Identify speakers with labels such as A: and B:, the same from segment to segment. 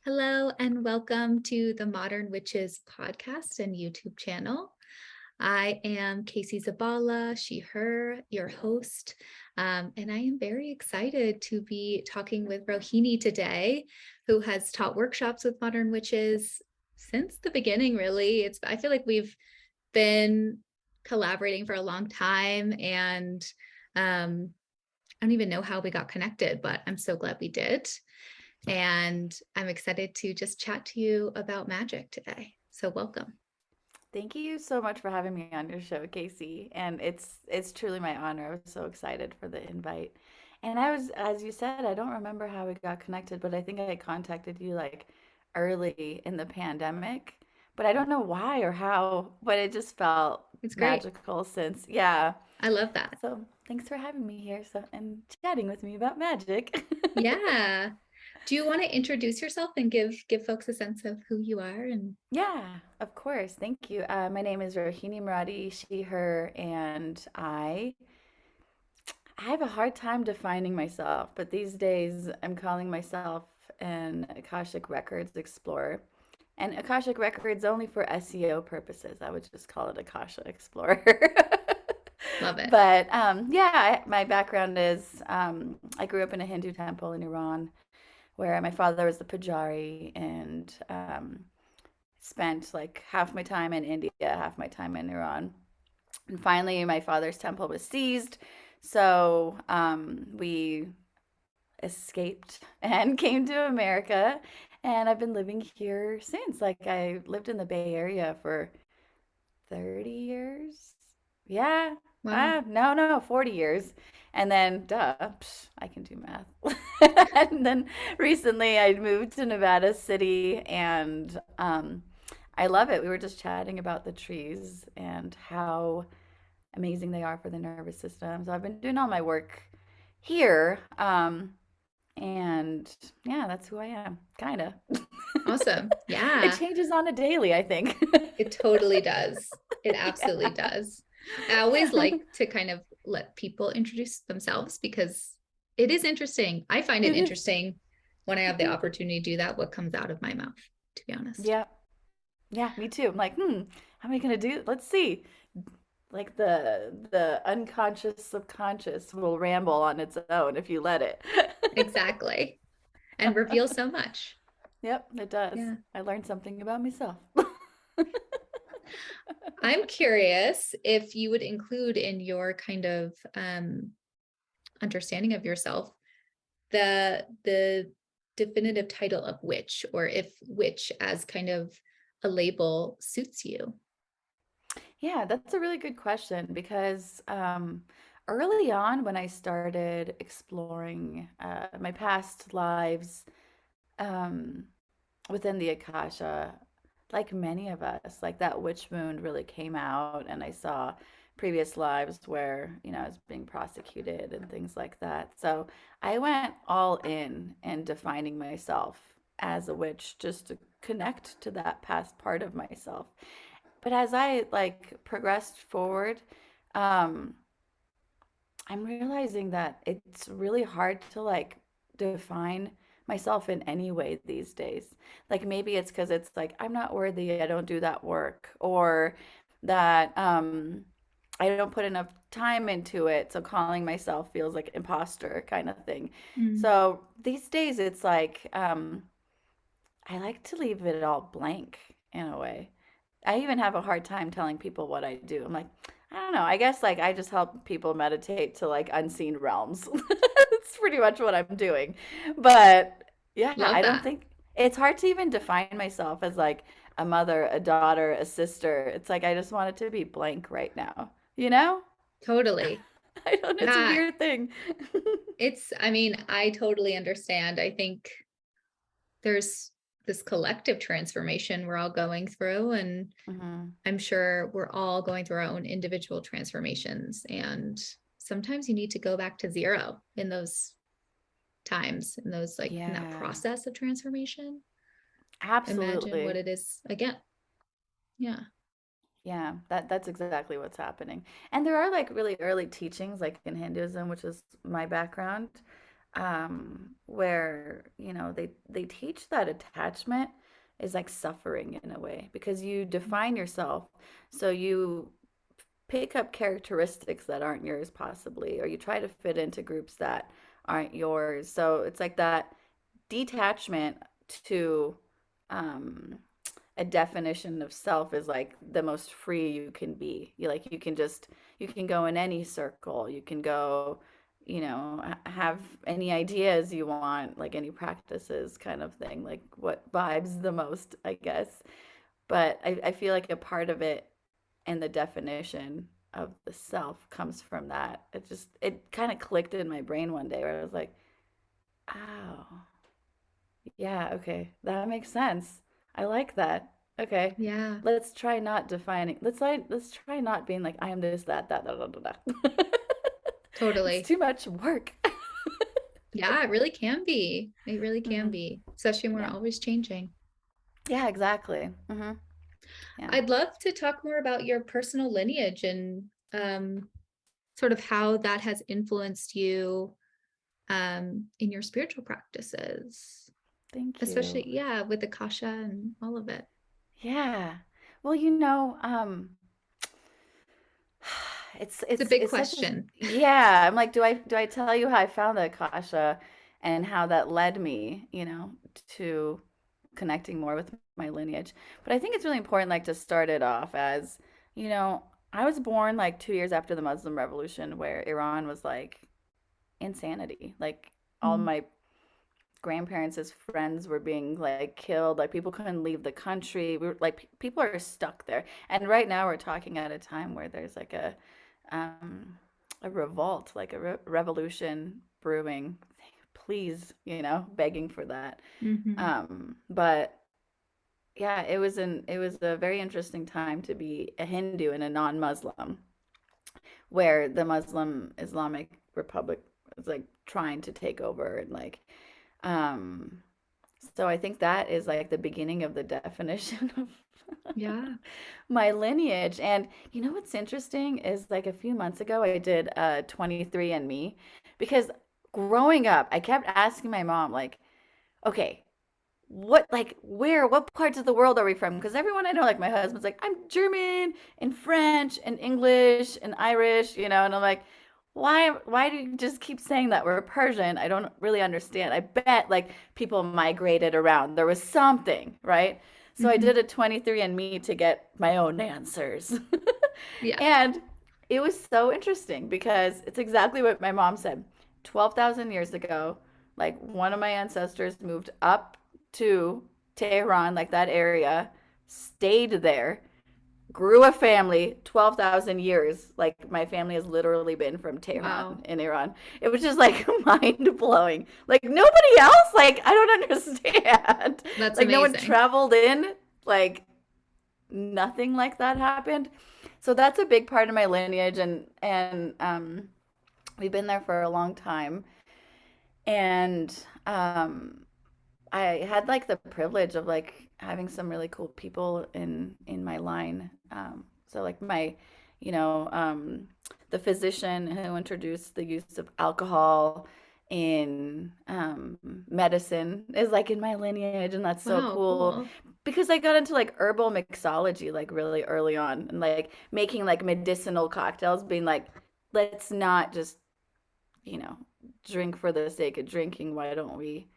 A: Hello and welcome to the Modern Witches podcast and YouTube channel. I am Casey Zabala, she, her, your host, and I am very excited to be talking with Rohini today, who has taught workshops with Modern Witches since the beginning, really. I feel like we've been collaborating for a long time, and I don't even know how we got connected, but I'm so glad we did. And I'm excited to just chat to you about magic today. So welcome.
B: Thank you so much for having me on your show, Casey. And it's truly my honor. I was so excited for the invite. And I was, as you said, I don't remember how we got connected, but I think I contacted you like early in the pandemic. But I don't know why or how, but it just felt
A: It's great.
B: magical since, yeah.
A: I love that.
B: So thanks for having me here and chatting with me about magic.
A: Yeah. Do you want to introduce yourself and give folks a sense of who you are? And
B: Yeah, of course. Thank you. My name is Rohini Moradi, she, her, and I have a hard time defining myself, but these days I'm calling myself an Akashic Records explorer. And Akashic Records only for SEO purposes. I would just call it Akasha Explorer.
A: love it.
B: But yeah, my background is I grew up in a Hindu temple in Iran where my father was the Pujari and spent like half my time in India, half my time in Iran. And finally, my father's temple was seized. So we escaped and came to America. And I've been living here since. Like, I lived in the Bay Area for 30 years. Yeah.
A: Wow.
B: No, 40 years. And then, I can do math. And then recently I moved to Nevada City and I love it. We were just chatting about the trees and how amazing they are for the nervous system. So I've been doing all my work here. And yeah, that's who I am, kind of.
A: Awesome.
B: It
A: Yeah,
B: changes on a daily, I think.
A: it totally does. It absolutely
B: Yeah.
A: does. I always like to kind of let people introduce themselves because it is interesting. I find it
B: It is.
A: interesting when I have the opportunity to do that, what comes out of my mouth, to be honest.
B: Yeah. Yeah, me too. I'm like, how am I gonna do? Let's see. Like the unconscious subconscious will ramble on its own if you let it.
A: Exactly. And reveal so much.
B: Yep, it does.
A: Yeah.
B: I learned something about myself.
A: I'm curious if you would include in your kind of understanding of yourself the definitive title of witch, or if witch as kind of a label suits you.
B: Yeah, that's a really good question because early on when I started exploring my past lives um, within the Akasha, like many of us, like that witch wound really came out, and I saw previous lives where, I was being prosecuted and things like that. So I went all in defining myself as a witch just to connect to that past part of myself. But as I like progressed forward, um, I'm realizing that it's really hard to like define myself in any way these days. Like maybe it's because it's like I'm not worthy, I don't do that work, or that I don't put enough time into it, so calling myself feels like imposter kind of thing.
A: Mm.
B: So these days it's like I like to leave it all blank in a way. I even have a hard time telling people what I do. I'm like, I don't know. I guess like I just help people meditate to like unseen realms. That's pretty much what I'm doing. But yeah,
A: Love
B: I don't
A: that.
B: think it's hard to even define myself as like a mother, a daughter, a sister. It's like I just want it to be blank right now. You know?
A: Totally.
B: I don't know. It's a
A: Yeah,
B: weird thing.
A: I mean, I totally understand. I think there's this collective transformation we're all going through, and
B: Hmm.
A: I'm sure we're all going through our own individual transformations. And sometimes you need to go back to zero in those times, in those like in that
B: Yeah,
A: process of transformation. Imagine what
B: absolutely.
A: it is again. Yeah.
B: Yeah, that's exactly what's happening. And there are like really early teachings like in Hinduism, which is my background, where they teach that attachment is like suffering in a way because you define yourself, so you pick up characteristics that aren't yours possibly, or you try to fit into groups that aren't yours. So it's like that detachment to um a definition of self is like the most free you can be. You can go in any circle. You can go, have any ideas you want, like any practices kind of thing, like what vibes the most, I guess. But I feel like a part of it and the definition of the self comes from that. It kind of clicked in my brain one day where I was like, oh, yeah, okay. That makes sense. I like that. Okay.
A: Yeah,
B: Let's try not being like I am this, that. It's
A: totally.
B: too much work.
A: Yeah, it really can be. It really can
B: Hmm.
A: be, especially when we're
B: Yeah.
A: always changing.
B: Yeah, exactly. Yeah.
A: I'd love to talk more about your personal lineage and sort of how that has influenced you in your spiritual practices,
B: Thank you.
A: especially, yeah, with Akasha and all of it.
B: Yeah. Well,
A: It's a big
B: it's such a
A: question.
B: yeah. I'm like, do I tell you how I found the Akasha and how that led me, to connecting more with my lineage? But I think it's really important, like, to start it off as, you know, I was born like 2 years after the Muslim Revolution, where Iran was like insanity. Like all
A: Mm,
B: my grandparents' friends were being like killed. Like people couldn't leave the country. We were like people are stuck there. And right now we're talking at a time where there's like um a revolt, like a revolution brewing. Please, begging for that.
A: mhm.
B: But yeah, it was a very interesting time to be a Hindu and a non-Muslim, where the Muslim Islamic Republic was like trying to take over and like um so I think that is like the beginning of the definition of
A: Yeah.
B: my lineage. And you know what's interesting is like a few months ago I did 23andMe because growing up I kept asking my mom like, okay, what parts of the world are we from? Because everyone I know, like my husband's like, I'm German and French and English and Irish, and I'm like, why do you just keep saying that we're Persian? I don't really understand. I bet like people migrated around. There was something, right? So I did
A: Mhm.
B: a 23andMe to get my own answers.
A: Yeah.
B: And it was so interesting because it's exactly what my mom said. 12,000 years ago, like one of my ancestors moved up to Tehran, like that area, stayed there, grew a family 12,000 years. Like my family has literally been from Tehran
A: Wow.
B: in Iran. It was just like mind blowing. Like nobody else, like I don't understand.
A: That's
B: Like no one
A: amazing.
B: traveled in, like nothing like that happened. So that's a big part of my lineage, and we've been there for a long time. And I had like the privilege of like having some really cool people in my line. So like you know, um, the physician who introduced the use of alcohol in medicine is like in my lineage, and that's so
A: Wow,
B: cool
A: cool.
B: because I got into like herbal mixology like really early on, and like making like medicinal cocktails, being like, let's not just you know drink for the sake of drinking. Why don't we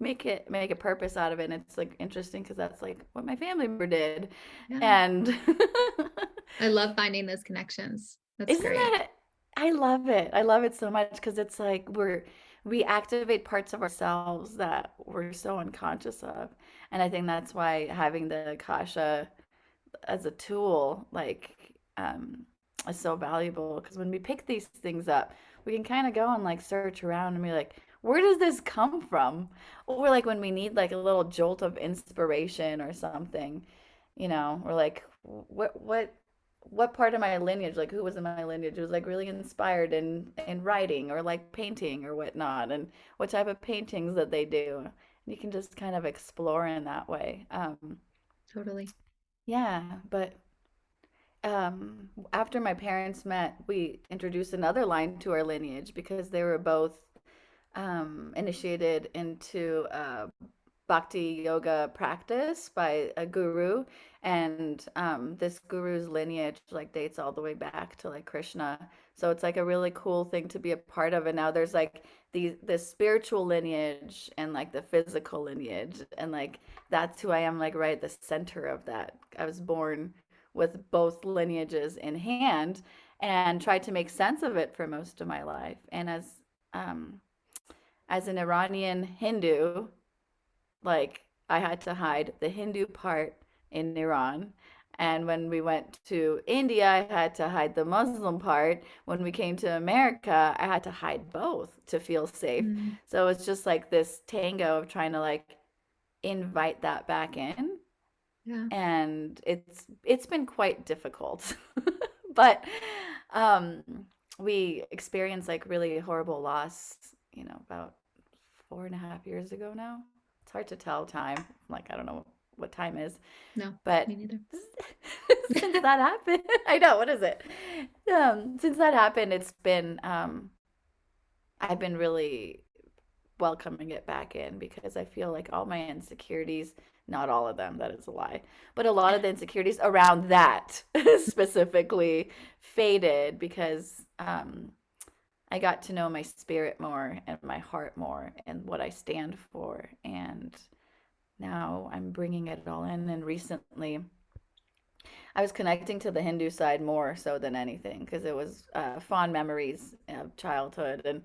B: make a purpose out of it? And it's like interesting because that's like what my family member did.
A: Yeah.
B: And
A: I love finding those connections. That's
B: isn't
A: great.
B: that I love it. I love it so much because it's like we activate parts of ourselves that we're so unconscious of. And I think that's why having the Akasha as a tool is so valuable, because when we pick these things up we can kind of go and like search around and be like, where does this come from? Or like when we need like a little jolt of inspiration or something, we're like, what part of my lineage, like who was in my lineage was like really inspired in writing or like painting or whatnot, and what type of paintings that they do. And you can just kind of explore in that way.
A: Totally.
B: Yeah, but after my parents met, we introduced another line to our lineage because they were both initiated into bhakti yoga practice by a guru, and this guru's lineage like dates all the way back to like Krishna. So it's like a really cool thing to be a part of. And now there's like the spiritual lineage and like the physical lineage, and like that's who I am, like right at the center of that. I was born with both lineages in hand and tried to make sense of it for most of my life. And um, as an Iranian Hindu, like I had to hide the Hindu part in Iran. And when we went to India, I had to hide the Muslim part. When we came to America, I had to hide both to feel safe.
A: Mm,
B: So it's just like this tango of trying to like invite that back in.
A: yeah.
B: And it's been quite difficult. But um we experienced like really horrible loss, about 4.5 years ago now. It's hard to tell time. Like, I don't know what time is,
A: No,
B: but
A: me neither.
B: since that happened, I know, what is it? Since that happened, I've been really welcoming it back in because I feel like all my insecurities, not all of them, that is a lie, but a lot of the insecurities around that specifically faded because I got to know my spirit more and my heart more and what I stand for. And now I'm bringing it all in. And recently, I was connecting to the Hindu side more so than anything because it was fond memories of childhood. And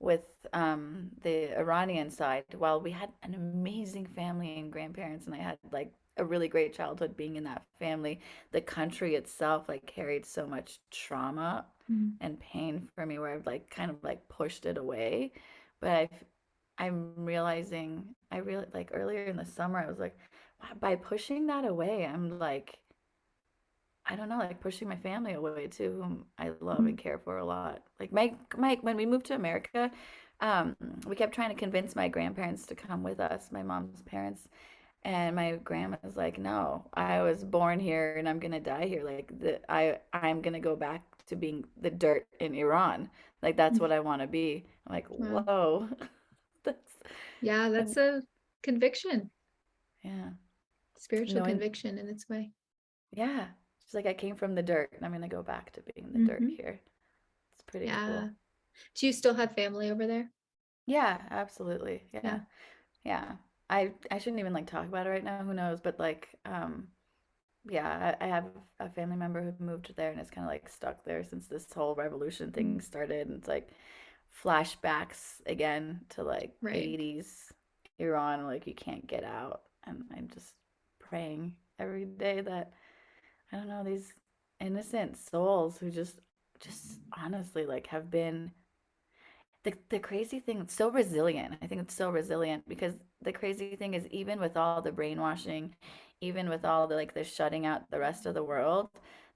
B: with the Iranian side, while we had an amazing family and grandparents, and I had like a really great childhood being in that family, the country itself like carried so much trauma
A: Mm,
B: and pain for me where I've like kind of like pushed it away. But I'm realizing I really like earlier in the summer I was like, wow, by pushing that away, I'm like I don't know, like pushing my family away too, whom I love
A: mm,
B: and care for a lot. Like when we moved to America, we kept trying to convince my grandparents to come with us, my mom's parents, and my grandma's like, "No, I was born here and I'm gonna die here. Like I'm gonna go back to being the dirt in Iran. Like that's
A: mm.
B: what I want to be." I'm like,
A: Wow.
B: "Whoa, that's
A: Yeah,
B: I'm,
A: that's a conviction,
B: yeah,
A: spiritual
B: knowing,
A: conviction in its way.
B: yeah." She's like, "I came from the dirt and I'm gonna go back to being the dirt
A: Hmm.
B: here." It's pretty
A: Yeah.
B: cool.
A: Do you still have family over there?
B: Yeah, absolutely.
A: Yeah.
B: Yeah. Yeah. I shouldn't even like talk about it right now. Who knows? But like, yeah, I have a family member who moved there and is kind of like stuck there since this whole revolution
A: Mm,
B: thing started. And it's like flashbacks again to like
A: right.
B: 80s Iran, like you can't get out. And I'm just praying every day that I don't know, these innocent souls who just honestly like have been the crazy thing, it's so resilient. I think it's so resilient because the crazy thing is even with all the brainwashing, even with all the like the shutting out the rest of the world,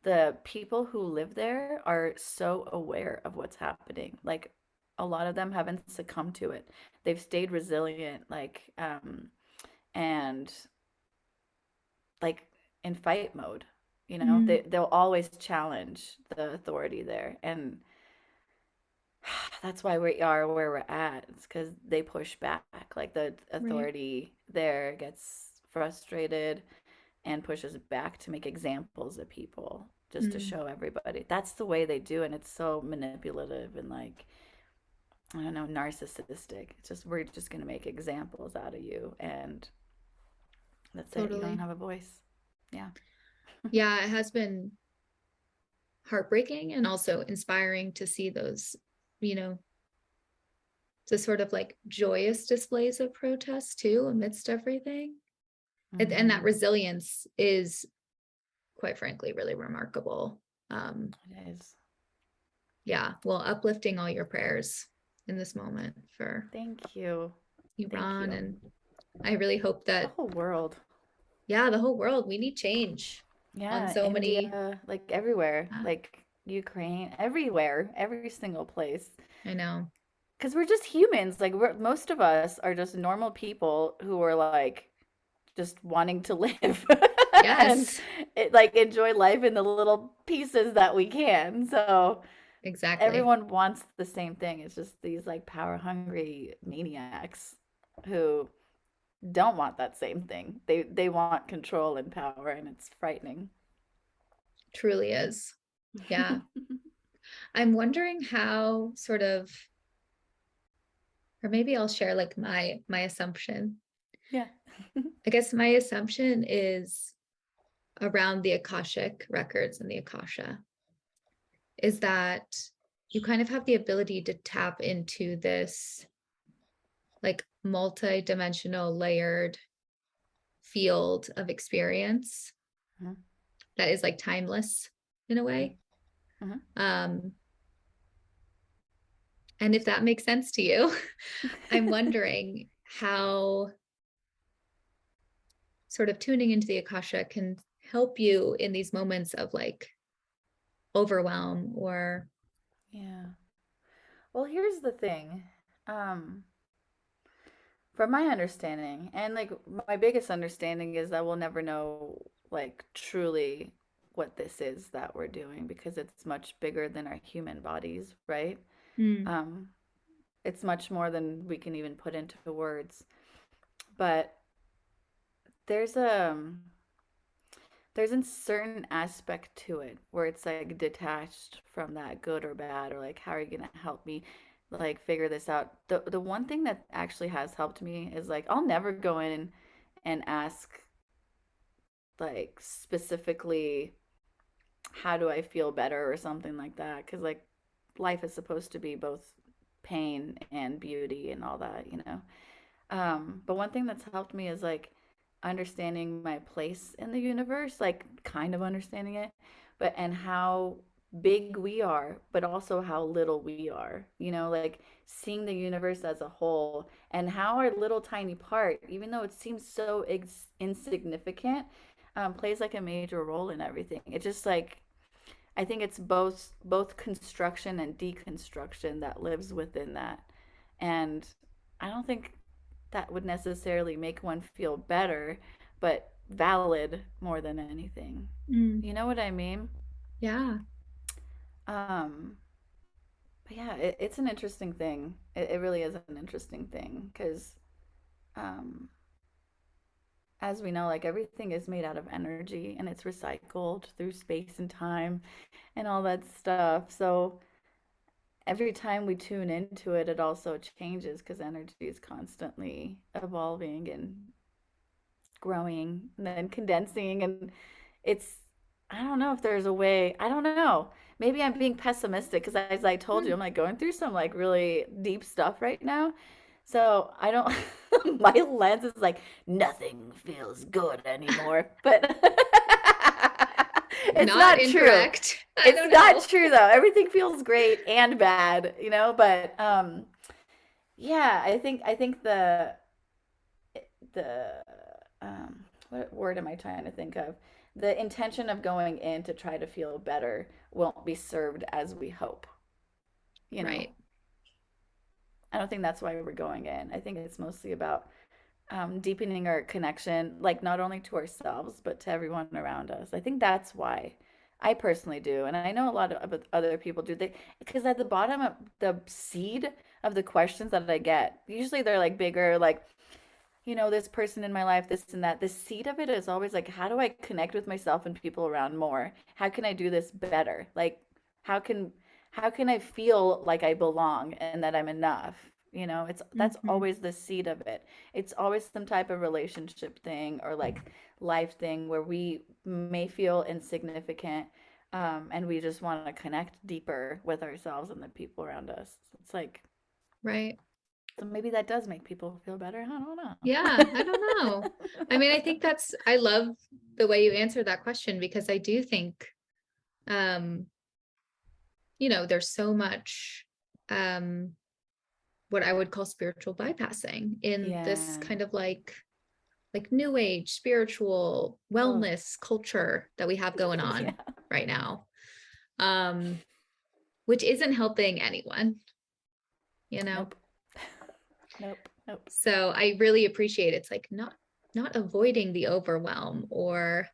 B: the people who live there are so aware of what's happening. Like a lot of them haven't succumbed to it. They've stayed resilient, and like in fight mode.
A: Mm,
B: They'll always challenge the authority there. And that's why we are where we're at. It's because they push back. Like the
A: right.
B: authority there gets frustrated and pushes back to make examples of people just to
A: Mm,
B: show everybody. That's the way they do, and it's so manipulative and like I don't know, narcissistic. It's just we're just gonna make examples out of you, and that's it. You don't
A: totally.
B: have a voice. Yeah.
A: Yeah, it has been heartbreaking and also inspiring to see those, you know, the sort of like joyous displays of protest too amidst everything. And that
B: Mm-hmm.
A: resilience is quite frankly really remarkable.
B: It is.
A: Yeah, well, uplifting all your prayers in this moment for
B: Thank you. Thank
A: Iran.
B: you.
A: And I really hope
B: The
A: that,
B: whole world.
A: yeah, the whole world, we need change on
B: Yeah,
A: so many.
B: India, like everywhere,
A: uh,
B: like Ukraine, everywhere, every single place.
A: I know.
B: Because we're just humans. Like most of us are just normal people who are like just wanting to live and
A: Yes.
B: like enjoy life in the little pieces that we can. So
A: exactly.
B: Everyone wants the same thing. It's just these like power hungry maniacs who don't want that same thing. They want control and power, and it's frightening.
A: Truly is. Yeah. I'm wondering how sort of, or maybe I'll share like my assumption.
B: Yeah.
A: I guess my assumption is around the Akashic records and the Akasha is that you kind of have the ability to tap into this like multi-dimensional layered field of experience
B: Mhm.
A: that is like timeless in a way.
B: Mhm.
A: Um, and if that makes sense to you, I'm wondering how sort of tuning into the Akasha can help you in these moments of like overwhelm or
B: Yeah. Well, here's the thing. Um, from my understanding, and like my biggest understanding is that we'll never know like truly what this is that we're doing because it's much bigger than our human bodies, right?
A: mm,
B: Um, it's much more than we can even put into words. But there's a there's a certain aspect to it where it's like detached from that good or bad or like how are you gonna help me like figure this out. The one thing that actually has helped me is like I'll never go in and ask like specifically how do I feel better or something like that because like life is supposed to be both pain and beauty and all that, you know. But one thing that's helped me is like understanding my place in the universe, like kind of understanding it, but and how big we are, but also how little we are, you know, like seeing the universe as a whole and how our little tiny part, even though it seems so insignificant, plays like a major role in everything. It's just like I think it's both construction and deconstruction that lives within that. And I don't think that would necessarily make one feel better, but valid more than anything.
A: mm,
B: You know what I mean?
A: yeah,
B: Um, but yeah, it's an interesting thing. It really is an interesting thing because, um, as we know, like everything is made out of energy and it's recycled through space and time and all that stuff. So every time we tune into it, it also changes because energy is constantly evolving and growing and then condensing. And it's, I don't know if there's a way, I don't know. Maybe I'm being pessimistic because as I told you,
A: mm,
B: I'm like going through some like really deep stuff right now. So I don't, my lens is like, nothing feels good anymore. But it's
A: not
B: not true.
A: incorrect. I
B: It's
A: don't
B: not
A: know.
B: true though. Everything feels great and bad, you know, but yeah, I think the what word am I trying to think of? The intention of going in to try to feel better won't be served as we hope, you know.
A: Right.
B: I don't think that's why we're going in. I think it's mostly about deepening our connection, like not only to ourselves, but to everyone around us. I think that's why I personally do. And I know a lot of other people do. They, because at the bottom of the seed of the questions that I get, usually they're like bigger, like, you know, this person in my life, this and that. The seed of it is always like, how do I connect with myself and people around more? How can I do this better? Like, how can how can I feel like I belong and that I'm enough? You know, it's that's
A: Hmm.
B: always the seed of it. It's always some type of relationship thing or like life thing where we may feel insignificant, and we just want to connect deeper with ourselves and the people around us. It's like,
A: Right.
B: so maybe that does make people feel better. I don't
A: Yeah, I don't
B: know.
A: know. I mean, I think that's, I love the way you answered that question because I do think, um, there's so much, um, what I would call spiritual bypassing in this
B: Yeah.
A: kind of like new age spiritual
B: Oh,
A: wellness culture that we have going
B: yeah.
A: on right now. Um, which isn't helping anyone, you know?
B: Nope. Nope. Nope.
A: So I really appreciate it's like not avoiding the overwhelm or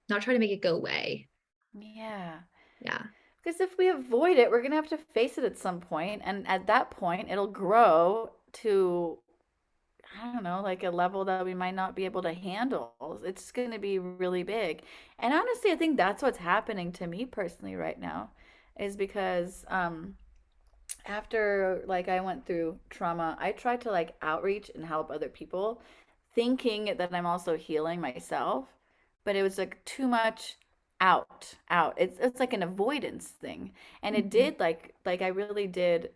A: not trying to make it go away.
B: Yeah.
A: Yeah.
B: Because if we avoid it, we're going to have to face it at some point, and at that point, it'll grow to, I don't know, like a level that we might not be able to handle. It's going to be really big. And honestly, I think that's what's happening to me personally right now, is because after like I went through trauma, I tried to like outreach and help other people, thinking that I'm also healing myself, but it was like too much out. It's like an avoidance thing, and it
A: Mhm.
B: did like I really did.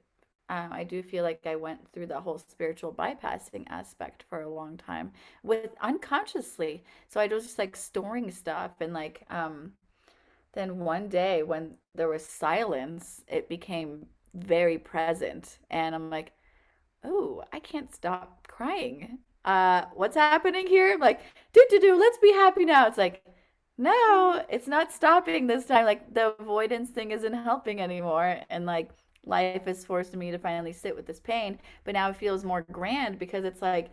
B: I do feel like I went through the whole spiritual bypassing aspect for a long time with unconsciously. So I was just like storing stuff and like then one day when there was silence, it became very present. And I'm like, oh, I can't stop crying. What's happening here? I'm like, do, let's be happy now. It's like, no, it's not stopping this time. Like the avoidance thing isn't helping anymore. And like life has forced me to finally sit with this pain. But now it feels more grand because it's like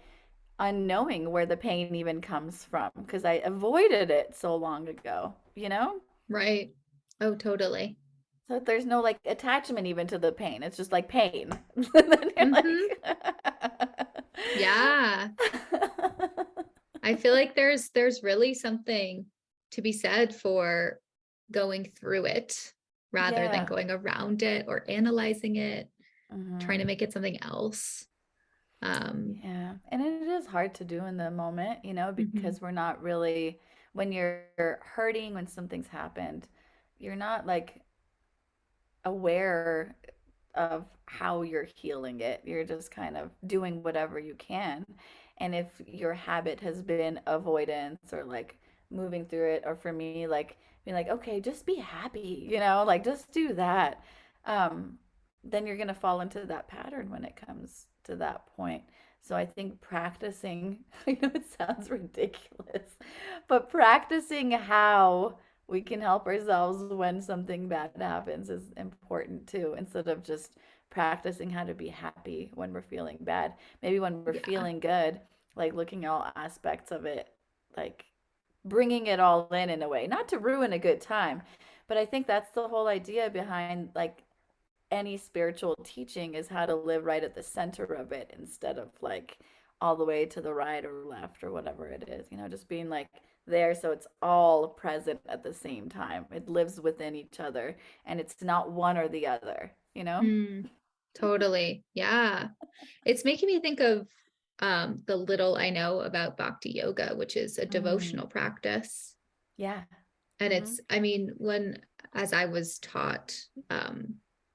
B: unknowing where the pain even comes from because I avoided it so long ago, you know?
A: Right. Oh, totally.
B: So there's no like attachment even to the pain. It's just like pain. Then you're
A: Hmm.
B: like
A: Yeah. I feel like there's really something to be said for going through it rather than
B: Yeah.
A: going around it or analyzing it, trying to
B: Hmm.
A: make it something else. Um,
B: Yeah. And it is hard to do in the moment,
A: mhm.
B: because we're not really, when you're hurting, when something's happened, you're not like aware of how you're healing it. You're just kind of doing whatever you can. And if your habit has been avoidance or like moving through it, or for me, like being like, okay, just be happy, like just do that. Um, then you're going to fall into that pattern when it comes to that point. So I think practicing, I know it sounds ridiculous, but practicing how we can help ourselves when something bad happens is important too, instead of just practicing how to be happy when we're feeling bad. Maybe when we're
A: Yeah.
B: feeling good, like looking at all aspects of it, like bringing it all in a way, not to ruin a good time. But I think that's the whole idea behind like any spiritual teaching, is how to live right at the center of it instead of like all the way to the right or left or whatever it is, just being like there so it's all present at the same time. It lives within each other and it's not one or the other.
A: Mm, totally. Yeah. It's making me think of the little I know about bhakti yoga, which is a
B: Mm,
A: devotional practice.
B: yeah.
A: And
B: Mm-hmm.
A: it's, I mean, as I was taught,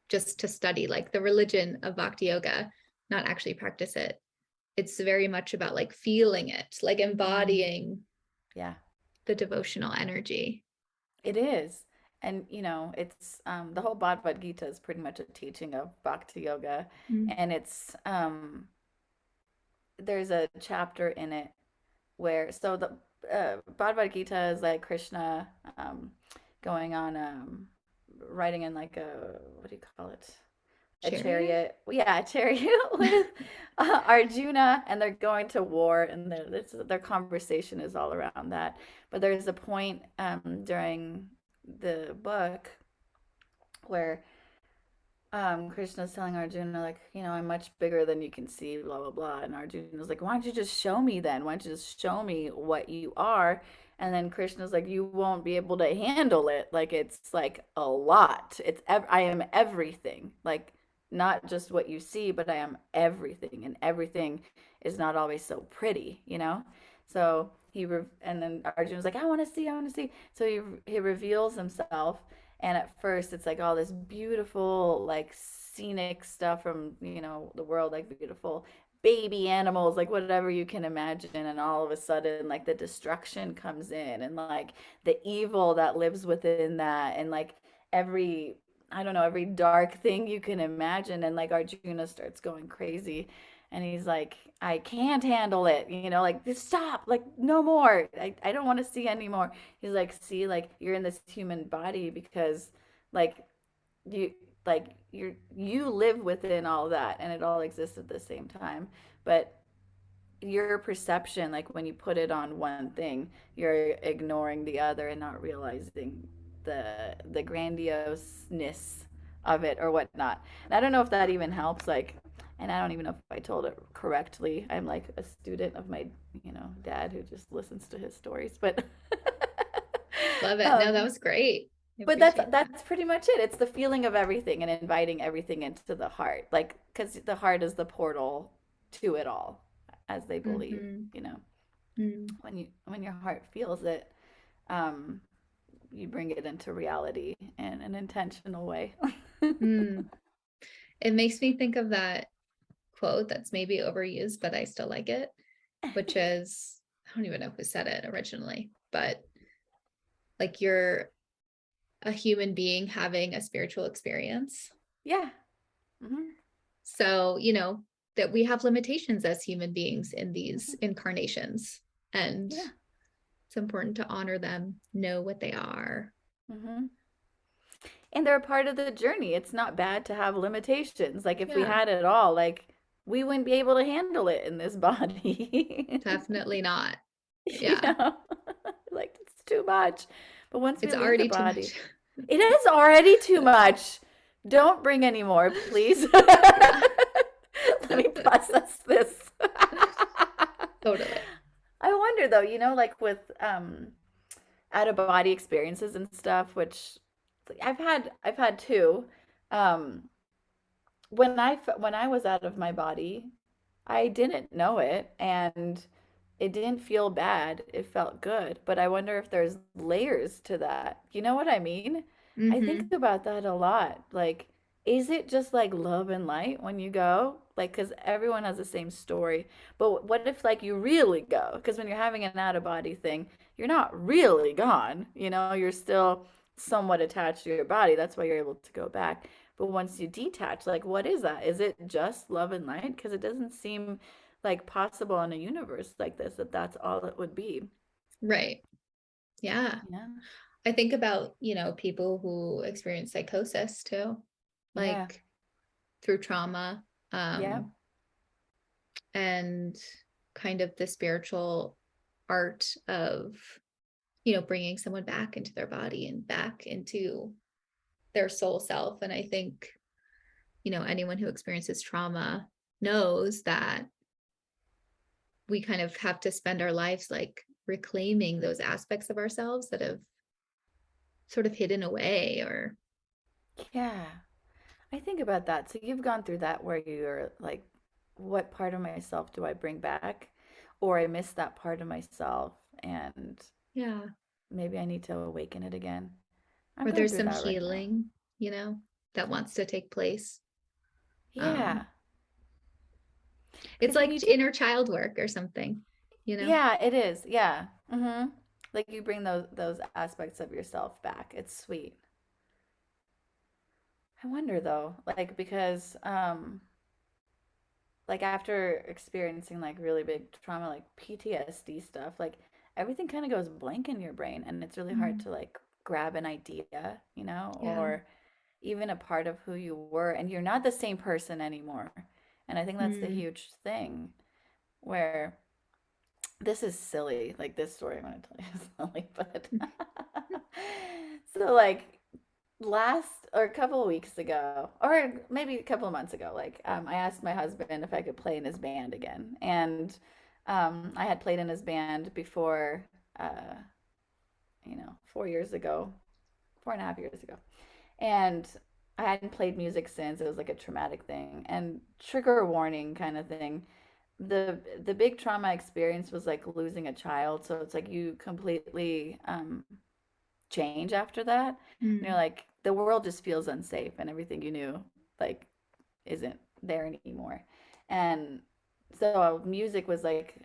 A: just to study like the religion of bhakti yoga, not actually practice it, it's very much about like feeling it, like
B: Mm,
A: embodying
B: yeah,
A: the devotional energy.
B: it is. And it's the whole Bhagavad Gita is pretty much a teaching of bhakti yoga.
A: Mm.
B: And it's there's a chapter in it where, so the Bhagavad Gita is like Krishna going on riding in like a, what do you call it, a
A: Chariot?
B: chariot, yeah, a chariot with Arjuna, and they're going to war, and their conversation is all around that. But there's a point during the book where Krishna's telling Arjuna, like, I'm much bigger than you can see, blah, blah, blah. And Arjuna's like, why don't you just show me then? Why don't you just show me what you are? And then Krishna's like, you won't be able to handle it. Like, it's like a lot. I am everything. Like, not just what you see, but I am everything. And everything is not always so pretty. So and then Arjuna's like, I want to see. So he reveals himself, and at first, it's like all this beautiful, like scenic stuff from, the world, like beautiful baby animals, like whatever you can imagine. And all of a sudden, like the destruction comes in, and like the evil that lives within that. And like every, I don't know, every dark thing you can imagine. And like Arjuna starts going crazy. And he's like, I can't handle it, like, just stop, like, no more. I don't want to see anymore. He's like, see, like, you're in this human body because like you you live within all that, and it all exists at the same time. But your perception, like when you put it on one thing, you're ignoring the other and not realizing the grandioseness of it or whatnot. And I don't know if that even helps. Like, and I don't even know if I told it correctly. I'm like a student of my, dad who just listens to his stories. But
A: Love it. No, that
B: um,
A: was great. I
B: but that's
A: appreciate that.
B: that's pretty much it. It's the feeling of everything and inviting everything into the heart. Like, because the heart is the portal to it all, as they believe.
A: Mm-hmm.
B: You know,
A: Mm.
B: when your heart feels it, um, you bring it into reality in an intentional way.
A: Mm. It makes me think of that quote that's maybe overused, but I still like it, which is, I don't even know who said it originally, but like you're a human being having a spiritual experience.
B: Yeah. Hmm.
A: So, that we have limitations as human beings in these
B: Hmm.
A: incarnations. And
B: Yeah.
A: it's important to honor them, know what they are.
B: Hmm. And they're a part of the journey. It's not bad to have limitations. Like, if we
A: Yeah,
B: had it all, like, we wouldn't be able to handle it in this body.
A: definitely not.
B: You
A: Yeah,
B: know, like, it's too much. But once we
A: it's
B: leave the
A: already too
B: body,
A: much.
B: it is already too much. Don't bring any more, please.
A: Yeah,
B: Let me process this.
A: totally.
B: I wonder though, like with out of body experiences and stuff, which I've had two. Um, when I was out of my body, I didn't know it, and it didn't feel bad. It felt good. But I wonder if there's layers to that. You know what I mean? I think
A: Hmm.
B: about that a lot. Like, is it just like love and light when you go? Like, because everyone has the same story. But what if, like, you really go? Because when you're having an out of body thing, you're not really gone. You're still somewhat attached to your body. That's why you're able to go back. But once you detach, like, what is that? Is it just love and light? Because it doesn't seem like possible in a universe like this that that's all it would be.
A: Right. Yeah.
B: Yeah.
A: I think about, people who experience psychosis too,
B: Yeah.
A: like through trauma,
B: Yeah.
A: um, and kind of the spiritual art of, bringing someone back into their body and back into their soul self. And I think, anyone who experiences trauma knows that we kind of have to spend our lives like reclaiming those aspects of ourselves that have sort of hidden away or
B: Yeah. I think about that. So you've gone through that where you're like, what part of myself do I bring back? Or I miss that part of myself and
A: yeah,
B: maybe I need to awaken it again. I'm
A: or
B: going
A: there's
B: through
A: some
B: that right now.
A: healing, that wants to take place.
B: Yeah.
A: Um, it's
B: Because when
A: like
B: you do,
A: inner child work or something, you know?
B: yeah, it is. Yeah. Mm-hmm. Like, you bring those aspects of yourself back. It's sweet. I wonder though, like, because like, after experiencing like really big trauma, like PTSD stuff, like, everything kind of goes blank in your brain, and it's really hard
A: Mm,
B: to like grab an idea,
A: yeah.
B: or even a part of who you were, and you're not the same person anymore. And I think that's the
A: Mm,
B: huge thing where this is silly. Like, this story I'm going to tell you is silly, but so, like, last or a couple of weeks ago, or maybe a couple of months ago, like, I asked my husband if I could play in his band again, and I had played in his band before, 4 years ago, 4.5 years ago, and I hadn't played music since. It was like a traumatic thing and trigger warning kind of thing. The big trauma experience was like losing a child, so it's like you completely change after that. And you're
A: mm,
B: like, the world just feels unsafe, and everything you knew, like, isn't there anymore. And so music was like,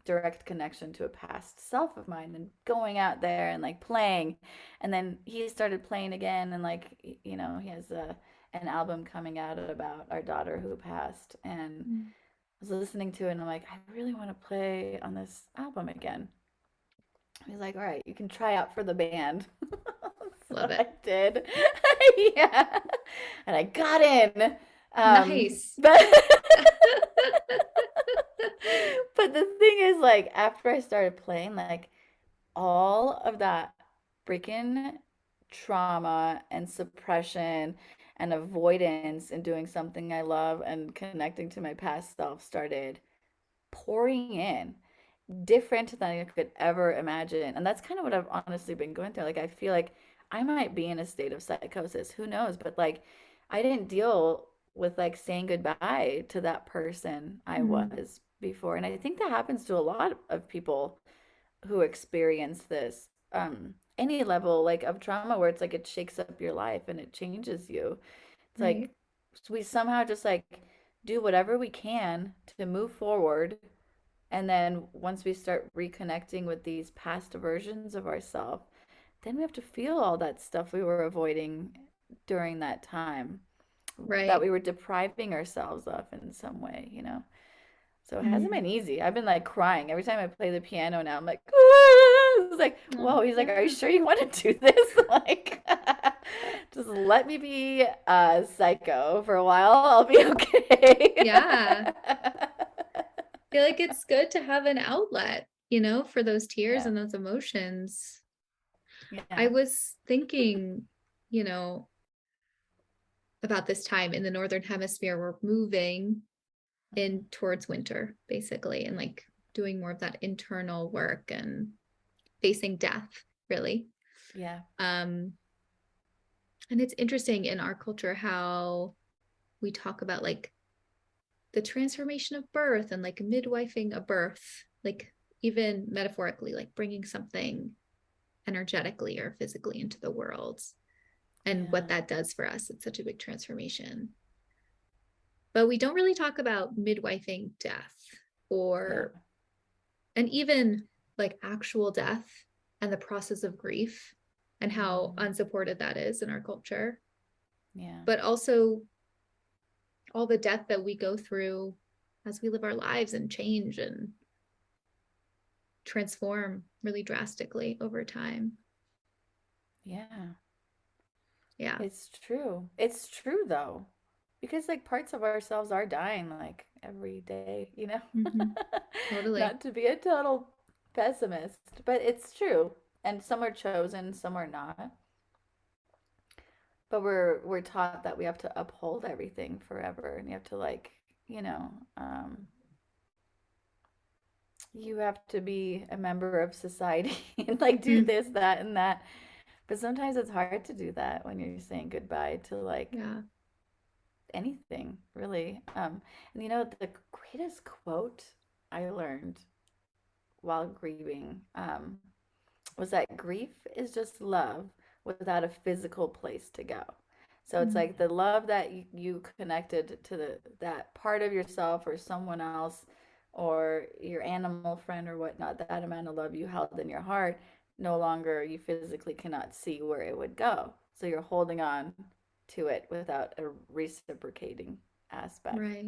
B: direct connection to a past self of mine, and going out there and like playing. And then he started playing again, and like, he has an album coming out about our daughter who passed, and
A: mm.
B: I was listening to it, and I'm like, I really want to play on this album again. He's like, all right, you can try out for the band. So
A: Love it.
B: I did. Yeah. And I got in.
A: Nice.
B: But but the thing is, like, after I started playing, like, all of that freaking trauma and suppression and avoidance in doing something I love and connecting to my past self started pouring in different than I could ever imagine. And that's kind of what I've honestly been going through. Like, I feel like I might be in a state of psychosis. Who knows? But like, I didn't deal with like saying goodbye to that person I
A: Mm,
B: was before. And I think that happens to a lot of people who experience this. Any level like of trauma where it's like it shakes up your life and it changes you. It's
A: right,
B: like we somehow just like do whatever we can to move forward, and then once we start reconnecting with these past versions of ourselves, then we have to feel all that stuff we were avoiding during that time that
A: right.
B: we were depriving ourselves of in some way, So it hasn't been
A: Mm.
B: easy. I've been like crying every time I play the piano now. I'm like, "Ah!" It's like,
A: Oh,
B: whoa. He's like, are you
A: yeah.
B: sure you want to do this? Like, just let me be a psycho for a while. I'll be okay.
A: Yeah. I feel like it's good to have an outlet, for those tears
B: Yeah.
A: and those emotions. I
B: Yeah.
A: was thinking, you know, about this time in the Northern Hemisphere, we're moving
B: Mhm.
A: in towards winter, basically, and like doing more of that internal work and facing death, really.
B: Yeah.
A: Um, and it's interesting in our culture how we talk about like the transformation of birth and like midwifing a birth, like even metaphorically, like bringing something energetically or physically into the world and what
B: Yeah.
A: that does for us. It's such a big transformation. But we don't really talk about midwifing death
B: Yeah.
A: or, and even like actual death and the process of grief and how
B: Hmm.
A: unsupported that is in our culture,
B: Yeah.
A: but also all the death that we go through as we live our lives and change and transform really drastically over time.
B: Yeah.
A: Yeah.
B: It's true. It's true though. Because like parts of ourselves are dying like every day.
A: Mm-hmm. Totally.
B: Not to be a total pessimist, but it's true. And some are chosen, some are not. But we're taught that we have to uphold everything forever, and you have to like, you know, um you have to be a member of society and like do
A: Mm,
B: this, that, and that. But sometimes it's hard to do that when you're saying goodbye to like
A: yeah.
B: anything, really. And the greatest quote I learned while grieving was that grief is just love without a physical place to go. So it's
A: Mm,
B: like the love that you connected to that part of yourself or someone else or your animal friend or whatnot, that amount of love you held in your heart, no longer you physically cannot see where it would go. So you're holding on to it without a reciprocating aspect.
A: right.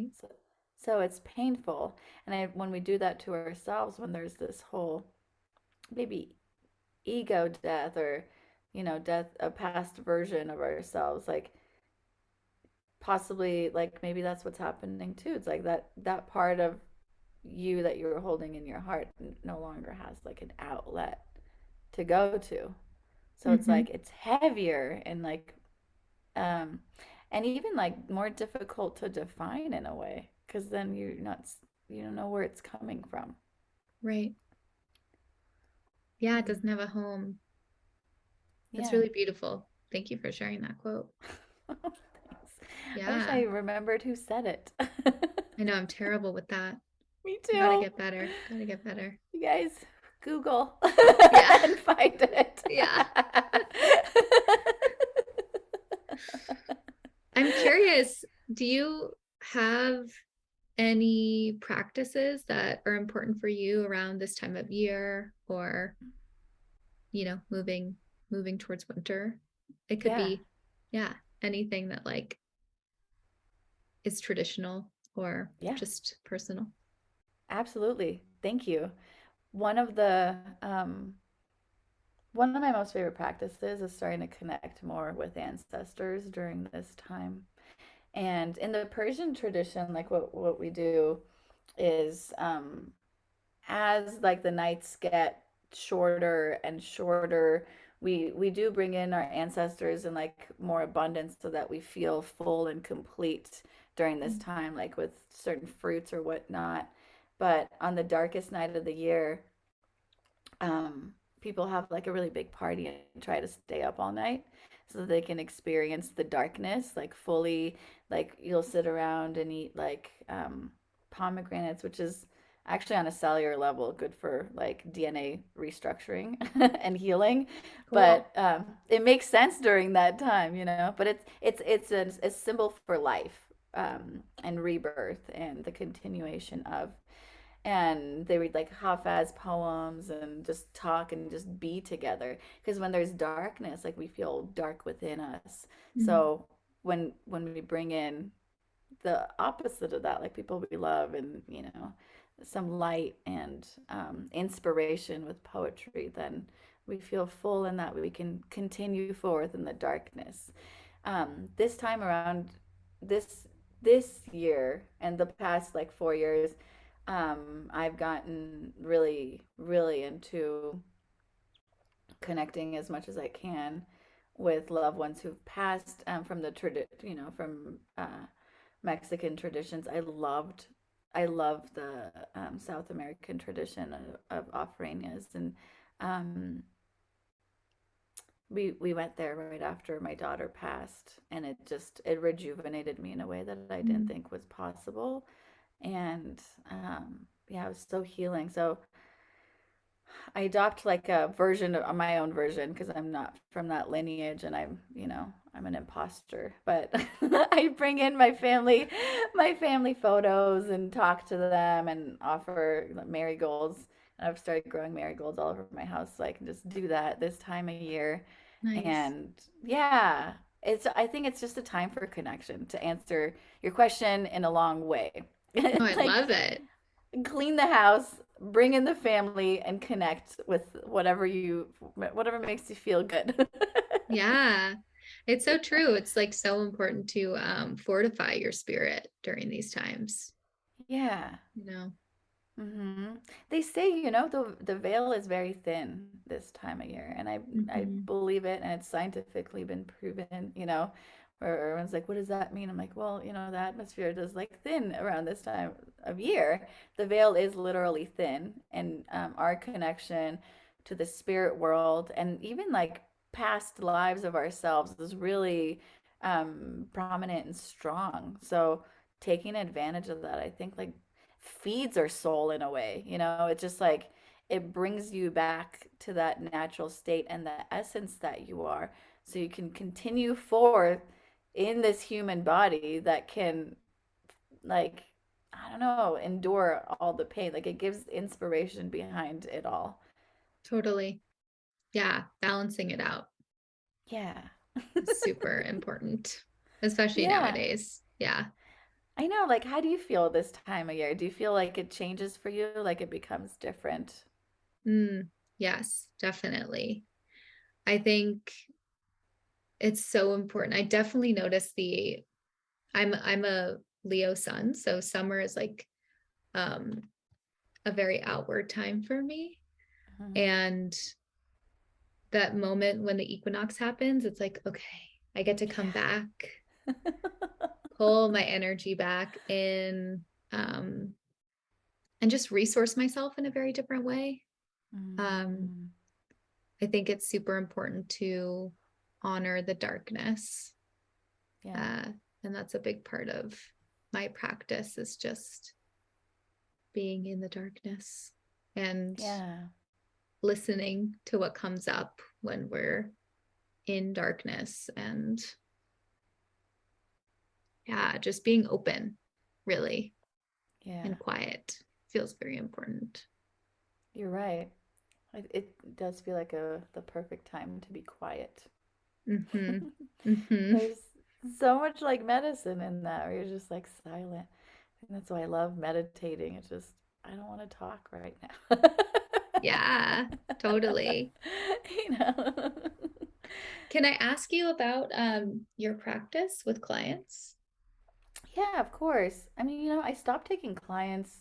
B: So it's painful. And when we do that to ourselves, when there's this whole maybe ego death or death, a past version of ourselves, like possibly like maybe that's what's happening too. It's like that part of you that you're holding in your heart no longer has like an outlet to go to. So it's
A: Mm-hmm.
B: like it's heavier and like um and even like more difficult to define in a way, because then you don't know where it's coming from.
A: Right. Yeah, it
B: Mm.
A: doesn't have a home. That's
B: Yeah.
A: really beautiful. Thank you for sharing that quote.
B: Thanks. I wish I
A: Yeah.
B: remembered who said it.
A: I know I'm terrible with that.
B: Me
A: Gotta
B: too.
A: get better. Gotta get better.
B: You guys, Google
A: Yeah.
B: and find it.
A: Yeah. I'm curious, do you have any practices that are important for you around this time of year or, moving towards winter? It could
B: Yeah,
A: be, yeah, anything that like is traditional or
B: yeah,
A: just personal.
B: absolutely. Thank you. One of the one of my most favorite practices is starting to connect more with ancestors during this time. And in the Persian tradition, like what we do is as like the nights get shorter and shorter, we do bring in our ancestors in like more abundance so that we feel full and complete during this time, like with certain fruits or whatnot. But on the darkest night of the year, people have like a really big party and try to stay up all night so that they can experience the darkness like fully. Like you'll sit around and eat like pomegranates, which is actually on a cellular level good for like DNA restructuring and healing.
A: Cool.
B: But it makes sense during that time, But it's a symbol for life, and rebirth and the continuation of, and they read like Hafez poems and just talk and just be together, because when there's darkness, like we feel dark within us.
A: Mm,
B: So when we bring in the opposite of that, like people we love, and some light and inspiration with poetry, then we feel full in that we can continue forth in the darkness. This time around, this this year and the past like 4 years, I've gotten really, really into connecting as much as I can with loved ones who've passed, from the from Mexican traditions. I love the South American tradition of ofrendas, and um, we went there right after my daughter passed, and it rejuvenated me in a way that I didn't
A: mm,
B: think was possible, and yeah, it was so healing. So I adopt like a version of my own version because I'm not from that lineage, and I'm an imposter. But I bring in my family photos and talk to them and offer marigolds. And I've started growing marigolds all over my house, so I can just do that this time of year.
A: nice.
B: And yeah, I think it's just a time for connection, to answer your question in a long way.
A: Oh, I
B: Like,
A: love it.
B: clean the house, bring in the family, and connect with whatever makes you feel good.
A: Yeah. It's so true. It's like so important to fortify your spirit during these times,
B: Yeah.
A: you know.
B: hmm They say, the veil is very thin this time of year, and I
A: Hmm.
B: believe it, and it's scientifically been proven, where everyone's like, what does that mean? I'm like, well, the atmosphere does like thin around this time of year. The veil is literally thin, and our connection to the spirit world and even like past lives of ourselves is really prominent and strong. So taking advantage of that, I think, like feeds our soul in a way. It's just like it brings you back to that natural state and the essence that you are, so you can continue forth in this human body that can, like, I don't know, endure all the pain. Like, it gives inspiration behind it all.
A: Totally. Yeah. Balancing it out
B: Yeah.
A: is super important, especially
B: Yeah.
A: nowadays. Yeah.
B: I know. Like, how do you feel this time of year? Do you feel like it changes for you? Like it becomes different?
A: Mm, yes, definitely. I think it's so important. I definitely notice I'm a Leo sun, so summer is like um a very outward time for me.
B: Mhm.
A: And that moment when the equinox happens, it's like, okay, I get to come back, pull my energy back in, um, and just resource myself in a very different way. Um,
B: Mm,
A: I think it's super important to honor the darkness.
B: yeah.
A: Uh, and that's a big part of my practice is just being in the darkness and
B: Yeah.
A: listening to what comes up when we're in darkness and yeah, just being open really
B: Yeah.
A: and quiet feels very important.
B: You're right. It does feel like the perfect time to be quiet.
A: Mm-hmm. Mm-hmm.
B: There's so much like medicine in that, where you're just like silent. And that's why I love meditating. It's just, I don't want to talk right now.
A: Yeah, totally.
B: You know?
A: Can I ask you about your practice with clients?
B: Yeah, of course. I mean, I stopped taking clients,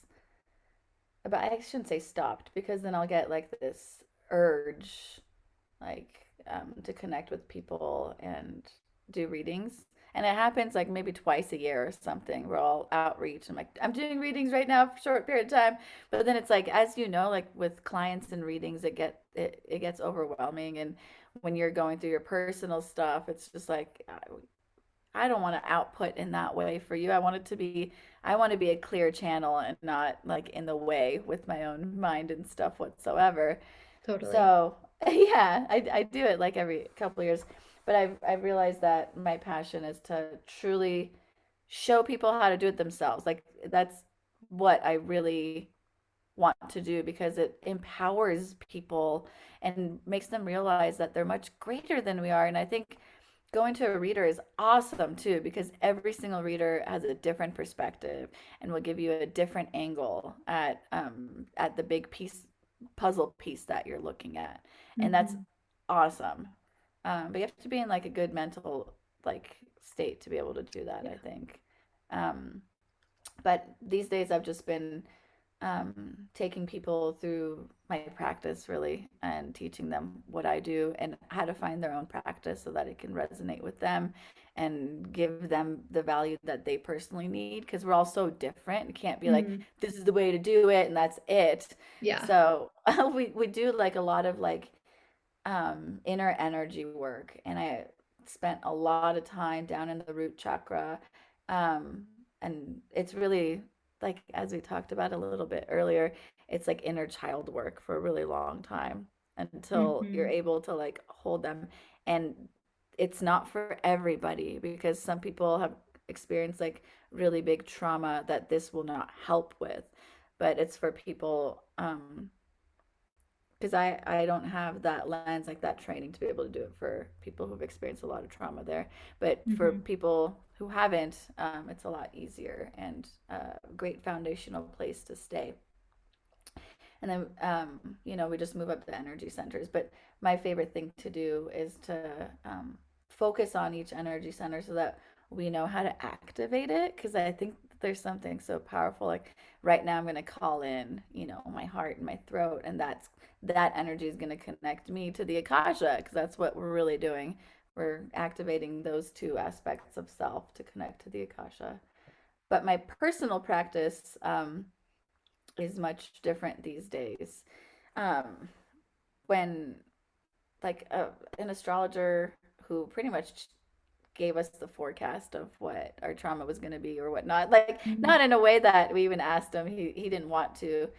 B: but I shouldn't say stopped, because then I'll get like this urge, like, to connect with people and do readings. And it happens like maybe twice a year or something. We're all outreach. I'm like, I'm doing readings right now for a short period of time. But then it's like, as you know, like with clients and readings, it gets overwhelming. And when you're going through your personal stuff, it's just like I don't want to output in that way for you. I want to be a clear channel and not like in the way with my own mind and stuff whatsoever.
A: Totally.
B: So yeah, I do it like every couple of years, but I've realized that my passion is to truly show people how to do it themselves. Like that's what I really want to do because it empowers people and makes them realize that they're much greater than we are. And I think going to a reader is awesome too because every single reader has a different perspective and will give you a different angle at the big puzzle piece that you're looking at, and that's
A: Hmm.
B: awesome. But you have to be in like a good mental like state to be able to do that,
A: Yeah.
B: I think. um, but these days I've just been taking people through my practice really and teaching them what I do and how to find their own practice so that it can resonate with them and give them the value that they personally need because we're all so different. It can't be like
A: Mm.
B: this is the way to do it and that's it.
A: Yeah.
B: So we do like a lot of like inner energy work. And I spent a lot of time down in the root chakra. Um, and it's really like, as we talked about a little bit earlier, it's like inner child work for a really long time until you're
A: Hmm.
B: able to like hold them. And it's not for everybody because some people have experienced like really big trauma that this will not help with. But it's for people because I don't have that lens like that training to be able to do it for people who've experienced a lot of trauma there, but for
A: Hmm.
B: people who haven't, it's a lot easier and a great foundational place to stay. And then we just move up the energy centers, but my favorite thing to do is to focus on each energy center so that we know how to activate it because I think there's something so powerful like right now I'm going to call in my heart and my throat, and that energy is going to connect me to the Akasha because that's what we're really doing. We're activating those two aspects of self to connect to the Akasha. But my personal practice is much different these days. Um, when like an astrologer who pretty much gave us the forecast of what our trauma was going to be or whatnot, like
A: Hmm.
B: not in a way that we even asked him. He didn't want to,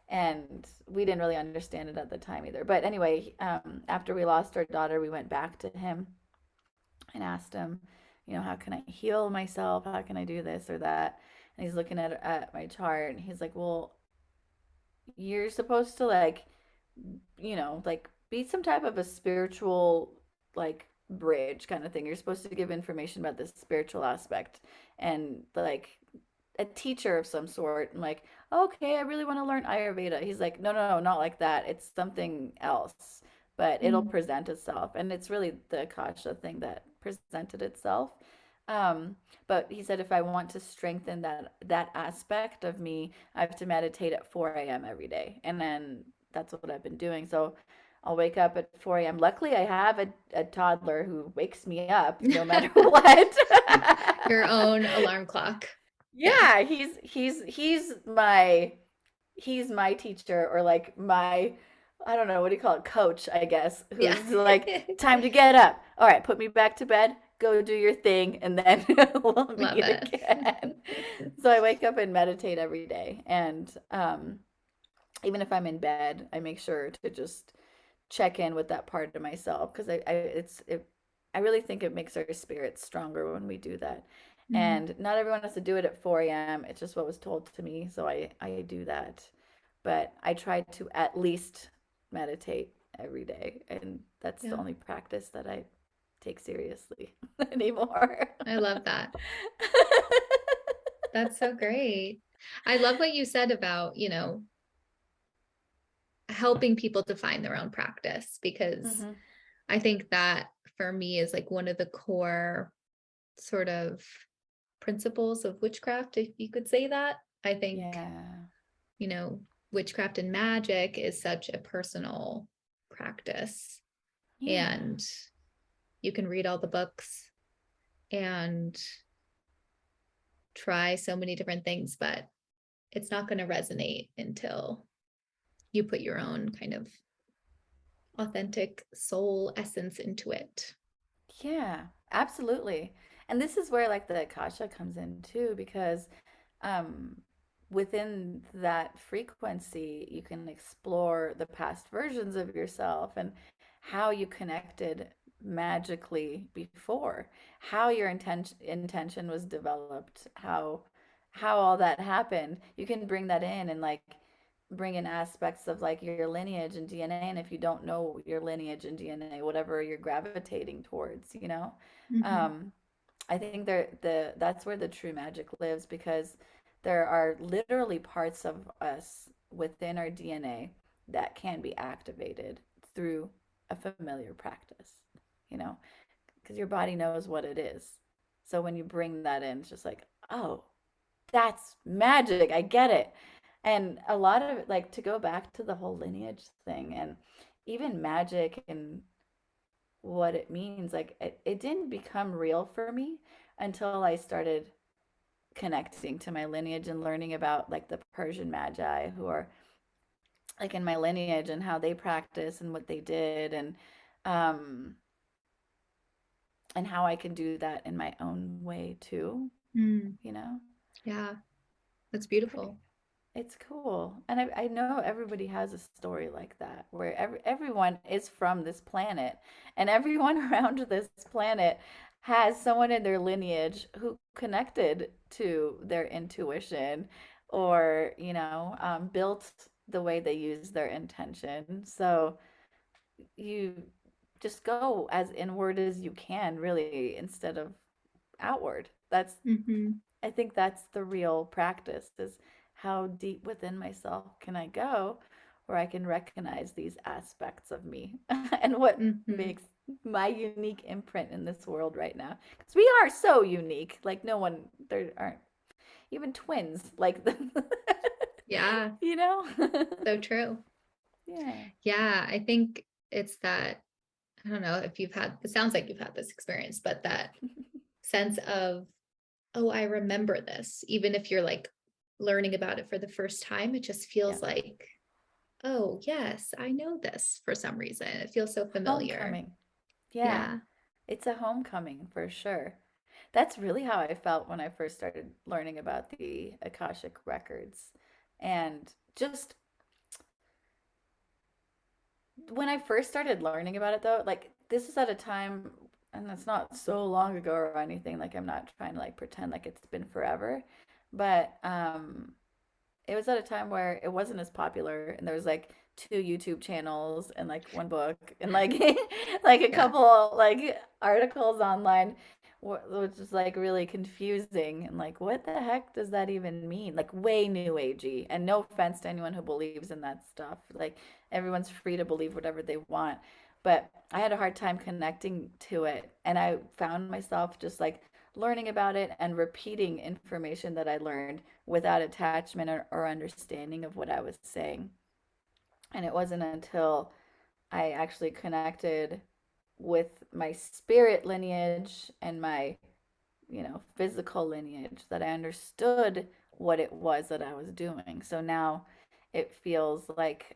B: and we didn't really understand it at the time either. But anyway, after we lost our daughter, we went back to him and asked him, how can I heal myself? How can I do this or that? And he's looking at my chart and he's like, well, you're supposed to like be some type of a spiritual like bridge kind of thing. You're supposed to give information about this spiritual aspect and like a teacher of some sort. I'm like, okay, I really want to learn Ayurveda. He's like, no, no, no, not like that. It's something else, but it'll
A: Hmm.
B: present itself. And it's really the Akasha thing that presented itself. Um, but he said if I want to strengthen that aspect of me, I have to meditate at 4 a.m. every day. And then that's what I've been doing. So I'll wake up at 4 a.m. Luckily, I have a toddler who wakes me up no matter what.
A: Your own alarm clock. Yeah.
B: Yeah, he's my teacher or like my I don't know what do you call it, coach, I guess,
A: Yeah.
B: who's like time to get up. All right, put me back to bed. Go do your thing and then we'll
A: Love
B: meet
A: it.
B: again. So I wake up and meditate every day and even if I'm in bed, I make sure to just check in with that part of myself because I really think it makes our spirits stronger when we do that.
A: Mhm.
B: And not everyone has to do it at 4 a.m. It's just what was told to me, so I do that. But I try to at least meditate every day, and that's the
A: Yeah.
B: only practice that I take seriously anymore.
A: I love that. That's so great. I love what you said about, helping people to find their own practice because
B: Hmm.
A: I think that for me is like one of the core sort of principles of witchcraft, if you could say that. I think,
B: Yeah.
A: you know, witchcraft and magic is such a personal practice.
B: Yeah.
A: And you can read all the books and try so many different things, but it's not going to resonate until you put your own kind of authentic soul essence into it.
B: Yeah, absolutely. And this is where like the Akasha comes in too, because um, within that frequency, you can explore the past versions of yourself and how you connected magically before, how your intention was developed, how all that happened. You can bring that in and like bring in aspects of like your lineage and DNA. And if you don't know your lineage and DNA, whatever you're gravitating towards, you know,
A: Mm-hmm.
B: um, I think that's where the true magic lives, because there are literally parts of us within our DNA that can be activated through a familiar practice, you know, because your body knows what it is. So when you bring that in, it's just like, oh, that's magic. I get it. And a lot of it, like to go back to the whole lineage thing and even magic and what it means, like it didn't become real for me until I started connecting to my lineage and learning about like the Persian magi who are like in my lineage and how they practice and what they did, um and how I can do that in my own way too,
A: Mm,
B: you know.
A: yeah, that's
B: Pretty,
A: beautiful.
B: it's cool. And I know everybody has a story like that where everyone is from this planet, and everyone around this planet has someone in their lineage who connected to their intuition or, you know, built the way they use their intention. So you just go as inward as you can, really, instead of outward.
A: Mm-hmm.
B: I think that's the real practice, is how deep within myself can I go where I can recognize these aspects of me and what
A: Mm-hmm.
B: makes my unique imprint in this world right now. Because we are so unique. Like no one, there aren't even twins like them,
A: Yeah,
B: you know?
A: so true.
B: Yeah.
A: Yeah, I think it's that, I don't know if you've had, it sounds like you've had this experience, but that sense of, oh, I remember this. Even if you're like learning about it for the first time, it just
B: Yeah.
A: feels like, oh, yes, I know this for some reason. It feels so familiar.
B: Homecoming. Yeah.
A: Yeah.
B: It's a homecoming for sure. That's really how I felt when I first started learning about the Akashic records. And just when I first started learning about it, though, like this is at a time, and it's not so long ago or anything, like I'm not trying to like pretend like it's been forever, but it was at a time where it wasn't as popular, and there was like two YouTube channels and like one book and like like a
A: Yeah.
B: couple like articles online, which is like really confusing and like what the heck does that even mean? Like way new agey. And no offense to anyone who believes in that stuff. Like everyone's free to believe whatever they want. But I had a hard time connecting to it, and I found myself just like learning about it and repeating information that I learned without attachment or understanding of what I was saying. And it wasn't until I actually connected with my spirit lineage and my, you know, physical lineage that I understood what it was that I was doing. So now it feels like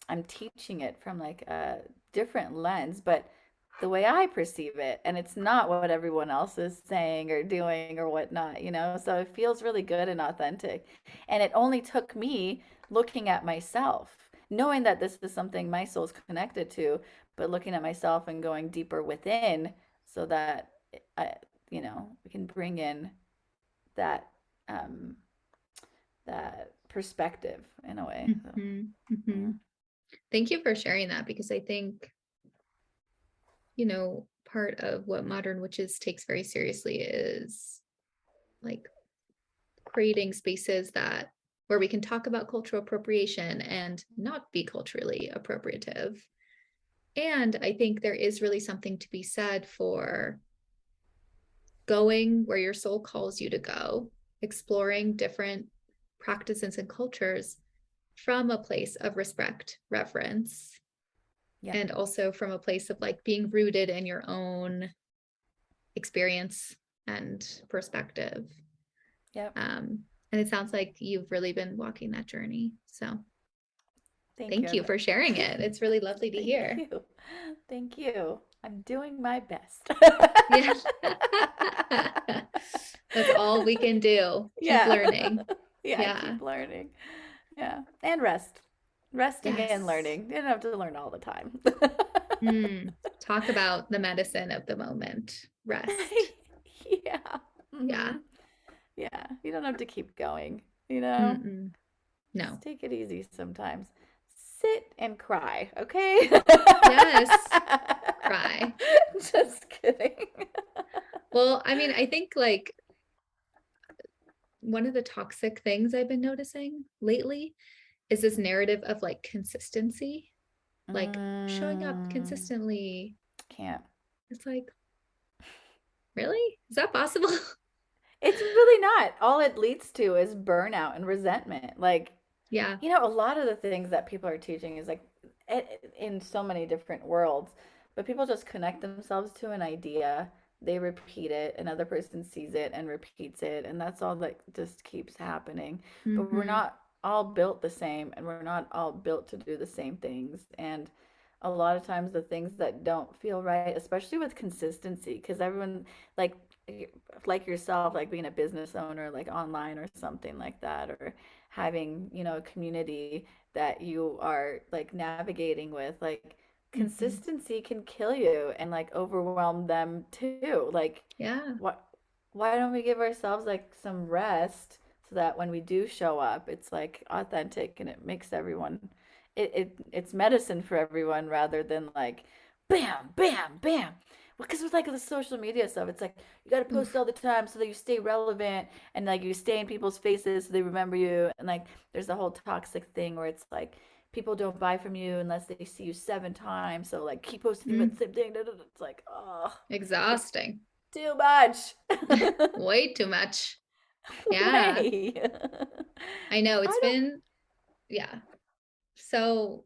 B: I'm teaching it from like a different lens, but the way I perceive it, and it's not what everyone else is saying or doing or whatnot, you know? So it feels really good and authentic. And it only took me looking at myself, knowing that this is something my soul's connected to, but looking at myself and going deeper within so that I, you know, we can bring in that um that perspective in a way. So,
A: Mm-hmm. Mm-hmm.
B: yeah.
A: Thank you for sharing that because I think, part of what modern witches takes very seriously is like creating spaces that where we can talk about cultural appropriation and not be culturally appropriative. And I think there is really something to be said for going where your soul calls you to go, exploring different practices and cultures from a place of respect, reverence,
B: Yeah.
A: and also from a place of like being rooted in your own experience and perspective.
B: Yep.
A: And it sounds like you've really been walking that journey. So
B: Thank
A: thank
B: you.
A: you for sharing it. It's really lovely to
B: Thank
A: hear.
B: you. Thank you. I'm doing my best.
A: Yeah. That's all we can do. Keep
B: Yeah.
A: learning.
B: Yeah,
A: Yeah.
B: keep learning. Yeah. And rest. Resting and
A: Yes.
B: learning. You don't have to learn all the time.
A: Talk about the medicine of the moment. Rest.
B: Yeah.
A: Yeah.
B: Yeah. You don't have to keep going, you know?
A: Mm-mm.
B: Just
A: No.
B: take it easy sometimes. Sit and cry, okay?
A: Yes. Cry.
B: Just kidding.
A: Well, I mean, I think like one of the toxic things I've been noticing lately is this narrative of like consistency, like showing up
B: Mm,
A: consistently.
B: can't.
A: It's like, really? Is that possible?
B: It's really not. All it leads to is burnout and resentment. Like,
A: Yeah.
B: you know, a lot of the things that people are teaching is like in so many different worlds, but people just connect themselves to an idea, they repeat it, another person sees it and repeats it, and that's all that just keeps happening. But we're
A: Mm-hmm.
B: not all built the same, and we're not all built to do the same things. And a lot of times the things that don't feel right, especially with consistency, because everyone like like yourself, like being a business owner, like online or something like that, or having, you know, a community that you are like navigating with, like
A: Mm-hmm.
B: consistency can kill you and like overwhelm them too. Like
A: Yeah.
B: what why don't we give ourselves like some rest so that when we do show up it's like authentic and it makes everyone it's medicine for everyone rather than like bam bam bam, because with like the social media stuff, it's like you got to post
A: Oof.
B: all the time so that you stay relevant and like you stay in people's faces so they remember you. And like there's the whole toxic thing where it's like people don't buy from you unless they see you 7 times. So like keep posting about the
A: Mm.
B: same thing. It's like, oh, it's
A: Exhausting.
B: too much.
A: Way too much. Yeah.
B: Way.
A: I know it's
B: I don't.
A: been, yeah, so,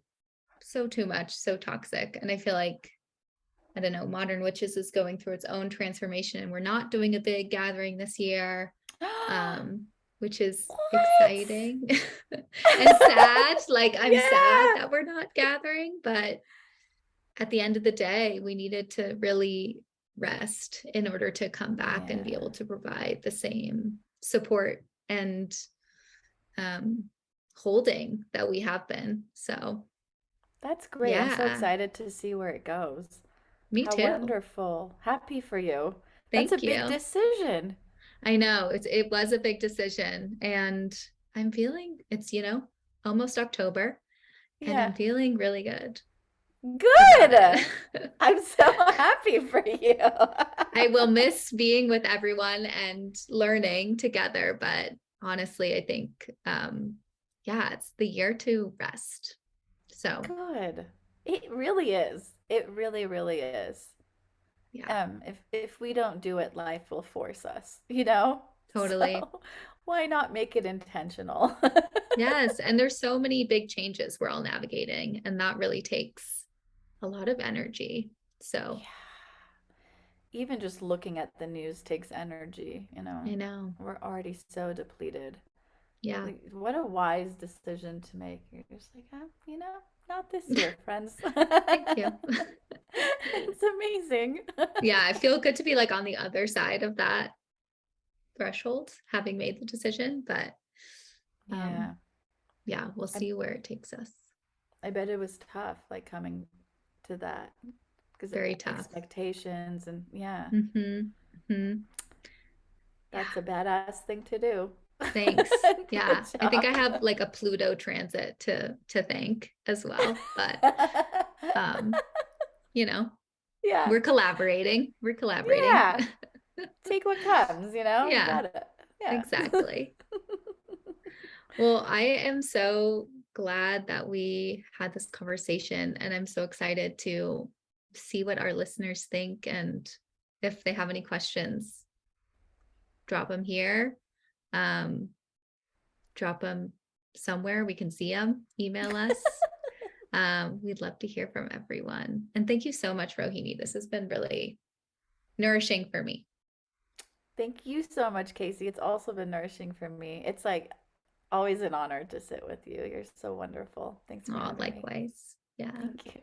A: so too much, so toxic. And I feel like, I don't know, Modern Witches is going through its own transformation and we're not doing a big gathering this year, which is
B: What?
A: exciting and sad. Like, I'm sad
B: Yeah.
A: that we're not gathering, but at the end of the day, we needed to really rest in order to come back and be
B: Yeah.
A: able to provide the same support and um, holding that we have been. So,
B: That's great. I'm so
A: yeah,
B: excited to see where it goes.
A: me
B: How
A: too.
B: wonderful. Happy for you. That's a
A: Thank
B: big
A: you.
B: decision.
A: I know it was a big decision, and I'm feeling it's, almost October, and I'm
B: Yeah.
A: feeling really good about
B: Good.
A: it.
B: I'm so happy for you.
A: I will miss being with everyone and learning together, but honestly, I think, yeah, it's the year to rest. So,
B: Good. It really is. It really, really is.
A: yeah,
B: If we don't do it, life will force us, you know?
A: totally.
B: So why not make it intentional?
A: Yes. And there's so many big changes we're all navigating, and that really takes a lot of energy. So,
B: Yeah. Even just looking at the news takes energy, you know?
A: I know.
B: We're already so depleted.
A: Yeah.
B: Like, what a wise decision to make. You're just like, you know, not this year, friends.
A: Thank you.
B: It's amazing.
A: Yeah, I feel good to be like on the other side of that threshold, having made the decision, but um
B: Yeah.
A: yeah, we'll
B: I,
A: see where it takes us.
B: I bet it was tough, like coming to that because of
A: Very tough.
B: expectations. And yeah,
A: Mm-hmm. Mm-hmm.
B: that's
A: Yeah.
B: a badass thing to do.
A: Thanks.
B: Good
A: Yeah. I think I
B: job.
A: have like a Pluto transit to thank as well, but um, you know,
B: Yeah.
A: we're collaborating. We're collaborating.
B: Yeah. Take what comes, you know? You
A: Yeah,
B: got it. Yeah.
A: exactly. Well, I am so glad that we had this conversation, and I'm so excited to see what our listeners think. And if they have any questions, drop them here, um, drop them somewhere we can see them, email us. We'd love to hear from everyone. And thank you so much, Rohini. This has been really nourishing for me.
B: Thank you so much, Casey. It's also been nourishing for me. It's like always an honor to sit with you. You're so wonderful. Thanks for
A: Oh,
B: having me.
A: likewise. Yeah.
B: Thank you.